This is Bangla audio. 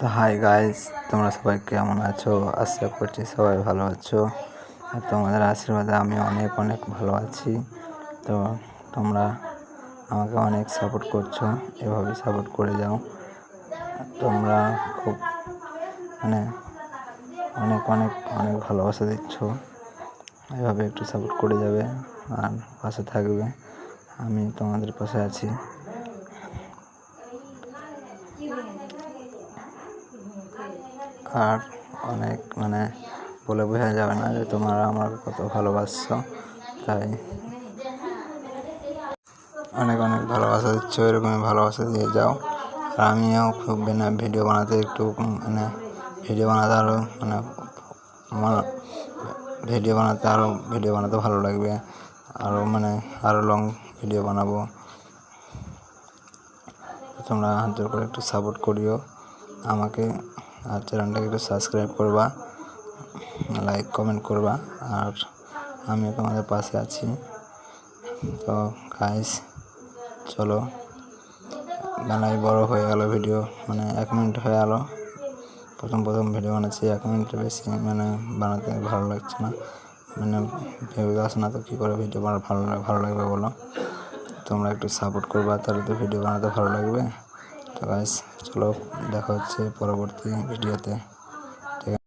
তো হাই গাইস, তোমরা সবাই কেমন আছো? আশা করছি সবাই ভালো আছো। আর তোমাদের আশীর্বাদে আমি অনেক অনেক ভালো আছি। তো তোমরা আমাকে অনেক সাপোর্ট করছো, এভাবে সাপোর্ট করে যাও। তোমরা খুব অনেক অনেক অনেক ভালোবাসা দিচ্ছ, এভাবে একটু সাপোর্ট করে যাবে আর পাশে থাকবে। আমি তোমাদের পাশে আছি। আর অনেক বলে বোঝা যাবে না যে তোমরা আমাকে কত ভালোবাসছো। তাই অনেক অনেক ভালোবাসা দিচ্ছ, এরকমই ভালোবাসা দিয়ে যাও। আর আমিও খুব ভিডিও বানাতে ভিডিও বানাতে ভালো লাগবে। আরও লং ভিডিও বানাবো। তোমরা হাত জোর করে একটু সাপোর্ট করিও আমাকে, আর চ্যানেলটাকে একটু সাবস্ক্রাইব করবা, লাইক কমেন্ট করবা। আর আমিও তোমাদের পাশে আছি। তো গাইস, চলো, বেলায় বড় হয়ে গেল ভিডিও, 1 মিনিট হয়ে গেল। প্রথম ভিডিও বানাচ্ছি, 1 মিনিটের বেশি বানাতে ভালো লাগছে না, ভেবে আসে না তো কী করে ভিডিও বানাতে ভালো লাগবে বলো। তোমরা একটু সাপোর্ট করবা, তাহলে তো ভিডিও বানাতে ভালো লাগবে। তো গাইস, চলো, দেখা হচ্ছে পরবর্তী ভিডিওতে।